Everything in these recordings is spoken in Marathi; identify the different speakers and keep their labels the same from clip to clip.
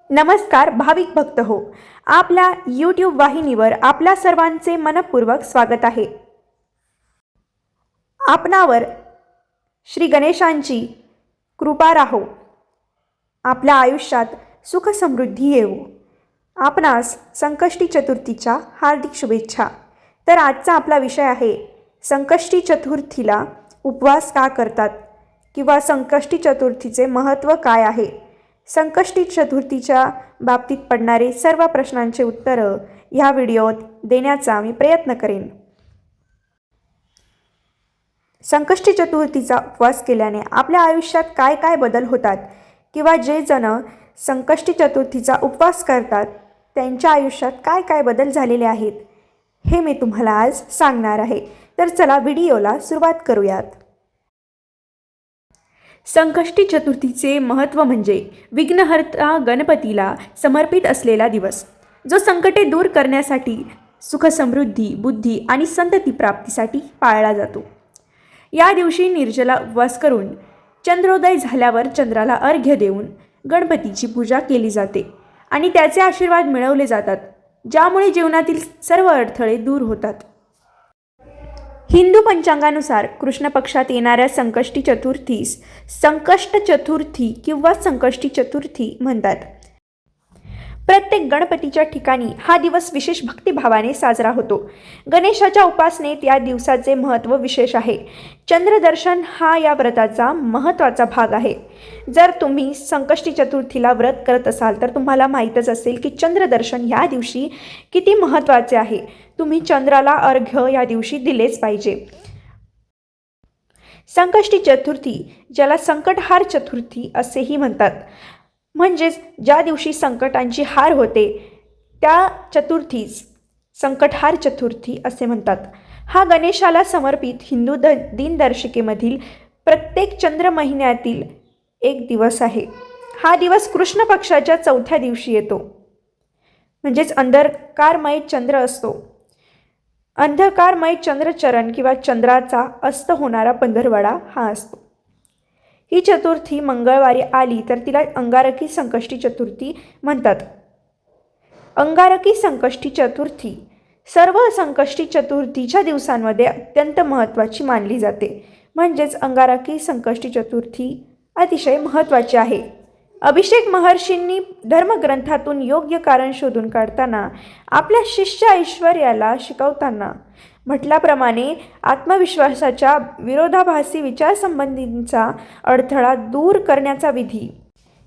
Speaker 1: नमस्कार भाविक भक्त हो, आपल्या यूट्यूब वाहिनीवर आपल्या सर्वांचे मनपूर्वक स्वागत आहे। आपणावर श्री गणेशांची कृपा राहो, आपल्या आयुष्यात सुख समृद्धी येवो। आपणास संकष्टी चतुर्थीच्या हार्दिक शुभेच्छा। तर आजचा आपला विषय आहे संकष्टी चतुर्थीला उपवास का करतात किंवा संकष्टी चतुर्थीचे महत्त्व काय आहे। संकष्टी चतुर्थीच्या बाबतीत पडणारे सर्व प्रश्नांचे उत्तर ह्या व्हिडिओत देण्याचा मी प्रयत्न करेन। संकष्टी चतुर्थीचा उपवास केल्याने आपल्या आयुष्यात काय काय बदल होतात किंवा जे जण संकष्टी चतुर्थीचा उपवास करतात त्यांच्या आयुष्यात काय काय बदल झालेले आहेत हे मी तुम्हाला आज सांगणार आहे। तर चला व्हिडिओला सुरुवात करूयात। संकष्टी चतुर्थीचे महत्त्व म्हणजे विघ्नहर्ता गणपतीला समर्पित असलेला दिवस, जो संकटे दूर करण्यासाठी, सुख समृद्धी, बुद्धी आणि संतती प्राप्तीसाठी पाळला जातो। या दिवशी निर्जला उपवास करून चंद्रोदय झाल्यावर चंद्राला अर्घ्य देऊन गणपतीची पूजा केली जाते आणि त्याचे आशीर्वाद मिळवले जातात, ज्यामुळे जीवनातील सर्व अडथळे दूर होतात। हिंदू पंचांगानुसार कृष्ण पक्षात येणाऱ्या संकष्टी चतुर्थीस संकष्ट चतुर्थी किंवा संकष्टी चतुर्थी म्हणतात। प्रत्येक गणपतीच्या ठिकाणी हा दिवस विशेष भक्तिभावाने साजरा होतो। गणेशाच्या उपासनेत या दिवसाचे महत्त्व विशेष आहे। चंद्रदर्शन हा या व्रताचा महत्त्वाचा भाग आहे। जर तुम्ही संकष्टी चतुर्थीला व्रत करत असाल तर तुम्हाला माहीतच असेल की चंद्रदर्शन ह्या दिवशी किती महत्त्वाचे आहे। तुम्ही चंद्राला अर्घ्य या दिवशी दिलेच पाहिजे। संकष्टी चतुर्थी, ज्याला संकटहार चतुर्थी असेही म्हणतात, म्हणजेच ज्या दिवशी संकटांची हार होते त्या चतुर्थीस संकटहार चतुर्थी असे म्हणतात। हा गणेशाला समर्पित हिंदू दिनदर्शिकेमधील प्रत्येक चंद्र महिन्यातील एक दिवस आहे। हा दिवस कृष्ण पक्षाच्या चौथ्या दिवशी येतो, म्हणजेच अंधकारमय चंद्र असतो। अंधकारमय चंद्रचरण किंवा चंद्राचा अस्त होणारा पंधरवडा हा असतो। ही चतुर्थी मंगळवारी आली तर तिला अंगारकी संकष्टी चतुर्थी म्हणतात। अंगारकी संकष्टी चतुर्थी सर्व संकष्टी चतुर्थीच्या दिवसांमध्ये अत्यंत महत्त्वाची मानली जाते, म्हणजेच अंगारकी संकष्टी चतुर्थी अतिशय महत्त्वाची आहे। अभिषेक महर्षींनी धर्मग्रंथातून योग्य कारण शोधून काढताना आपल्या शिष्य ऐश्वर्याला शिकवताना म्हटल्याप्रमाणे आत्मविश्वासाच्या विरोधाभासी विचारसंबंधींचा अडथळा दूर करण्याचा विधी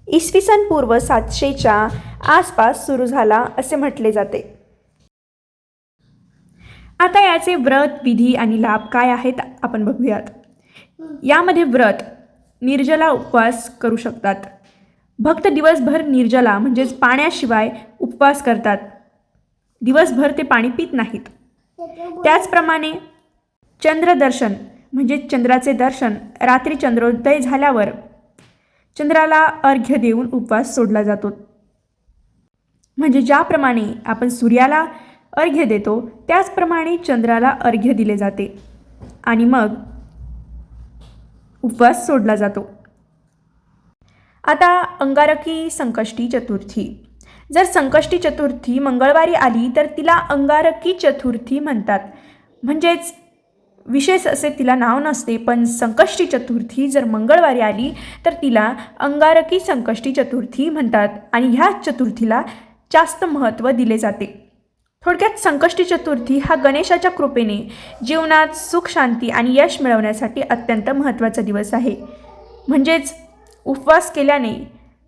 Speaker 1: इसवी सन पूर्व 700च्या आसपास सुरू झाला असे म्हटले जाते। आता याचे व्रत, विधी आणि लाभ काय आहेत आपण बघूयात। यामध्ये व्रत, निर्जला उपवास करू शकतात। भक्त दिवसभर निर्जला म्हणजेच पाण्याशिवाय उपवास करतात, दिवसभर ते पाणी पित नाहीत। त्याचप्रमाणे चंद्रदर्शन म्हणजे चंद्राचे दर्शन, रात्री चंद्रोदय झाल्यावर चंद्राला अर्घ्य देऊन उपवास सोडला जातो। म्हणजे ज्याप्रमाणे आपण सूर्याला अर्घ्य देतो त्याचप्रमाणे चंद्राला अर्घ्य दिले जाते आणि मग उपवास सोडला जातो। आता अंगारकी संकष्टी चतुर्थी, जर संकष्टी चतुर्थी मंगळवारी आली तर तिला अंगारकी चतुर्थी म्हणतात, म्हणजेच विशेष असे तिला नाव नसते। पण संकष्टी चतुर्थी जर मंगळवारी आली तर तिला अंगारकी संकष्टी चतुर्थी म्हणतात आणि ह्या चतुर्थीला जास्त महत्त्व दिले जाते। थोडक्यात संकष्टी चतुर्थी हा गणेशाच्या कृपेने जीवनात सुख, शांती आणि यश मिळवण्यासाठी अत्यंत महत्त्वाचा दिवस आहे। म्हणजेच उपवास केल्याने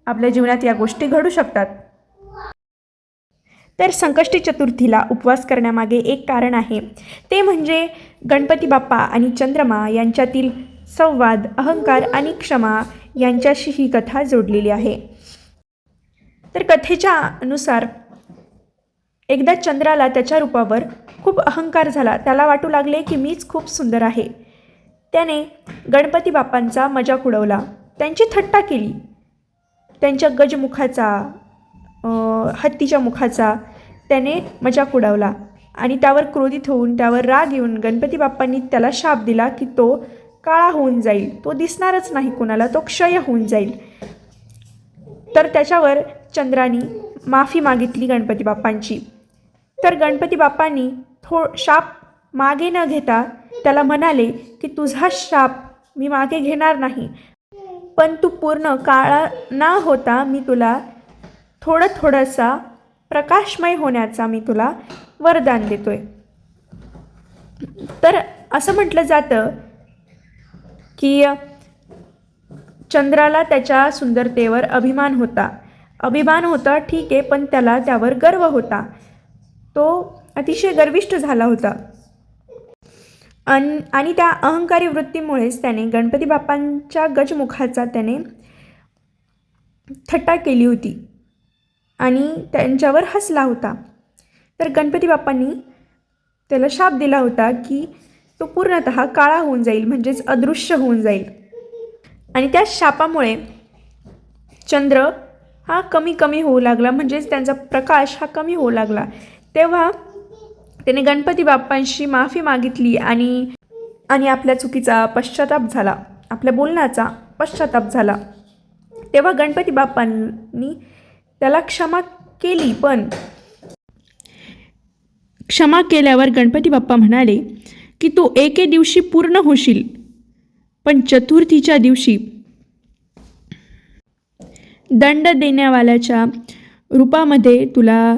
Speaker 1: आपल्या जीवनात या गोष्टी घडू शकतात। तर संकष्टी चतुर्थीला उपवास करण्यामागे एक कारण आहे, ते म्हणजे गणपती बाप्पा आणि चंद्रमा यांच्यातील संवाद, अहंकार आणि क्षमा यांच्याशी ही कथा जोडलेली आहे। तर कथेच्या अनुसार एकदा चंद्राला त्याच्या रूपावर खूप अहंकार झाला। त्याला वाटू लागले की मीच खूप सुंदर आहे। त्याने गणपती बाप्पांचा मजाक उडवला, त्यांची थट्टा केली। त्यांच्या गजमुखाचा, हत्तीच्या मुखाचा त्याने मजाक उडवला आणि त्यावर क्रोधित होऊन, त्यावर राग येऊन गणपती बाप्पांनी त्याला शाप दिला की तो काळा होऊन जाईल, तो दिसणारच नाही कोणाला, तो क्षय होऊन जाईल। तर त्याच्यावर चंद्राने माफी मागितली गणपती बाप्पांची. तर गणपती बाप्पांनी शाप मागे न घेता त्याला म्हणाले की तुझा शाप मी मागे घेणार नाही, पण तू पूर्ण काळा न होता मी तुला थोडासा प्रकाशमय होण्याचा मी तुला वरदान देतोय. तर असं म्हटलं जातं की चंद्राला त्याच्या सुंदरतेवर अभिमान होता ठीक आहे, पण त्याला त्यावर गर्व होता. तो अतिशय गर्विष्ठ झाला होता आणि त्या अहंकारी वृत्तीमुळेच त्याने गणपती बाप्पांच्या गजमुखाचा त्याने थट्टा केली होती आणि त्यांच्यावर हसला होता. तर गणपती बाप्पांनी त्याला शाप दिला होता की तो पूर्णतः काळा होऊन जाईल, म्हणजेच अदृश्य होऊन जाईल. आणि त्या शापामुळे चंद्र हा कमी होऊ लागला, म्हणजेच त्यांचा प्रकाश हा कमी होऊ लागला. तेव्हा त्याने गणपती बाप्पांशी माफी मागितली आणि आपल्या चुकीचा पश्चाताप झाला, आपल्या बोलण्याचा पश्चाताप झाला. तेव्हा गणपती बाप्पांनी त्याला क्षमा केली, पण क्षमा केल्यावर गणपती बाप्पा म्हणाले की तू एके दिवशी पूर्ण होशील, पण चतुर्थीच्या दिवशी दंड देण्यावाल्याच्या रूपामध्ये तुला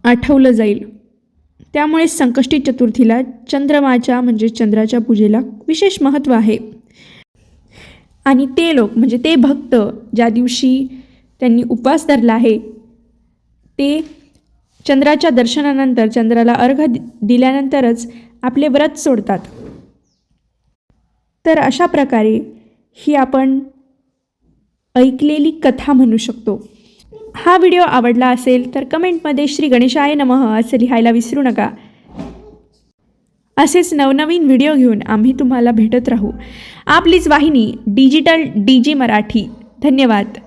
Speaker 1: आठवलं जाईल. त्यामुळे संकष्टी चतुर्थीला चंद्रमाच्या म्हणजे चंद्राच्या पूजेला विशेष महत्त्व आहे. आणि ते लोक म्हणजे ते भक्त ज्या दिवशी त्यांनी उपवास धरला आहे ते चंद्राच्या दर्शनानंतर चंद्राला अर्घ्य दिल्यानंतरच आपले व्रत सोडतात. तर अशा प्रकारे ही आपण ऐकलेली कथा म्हणू शकतो. हा व्हिडिओ आवडला असेल तर कमेंटमध्ये श्री गणेशाय नमः असं लिहायला विसरू नका. असेच नवनवीन व्हिडिओ घेऊन आम्ही तुम्हाला भेटत राहू. आपलीच वाहिनी डिजिटल DG मराठी. धन्यवाद.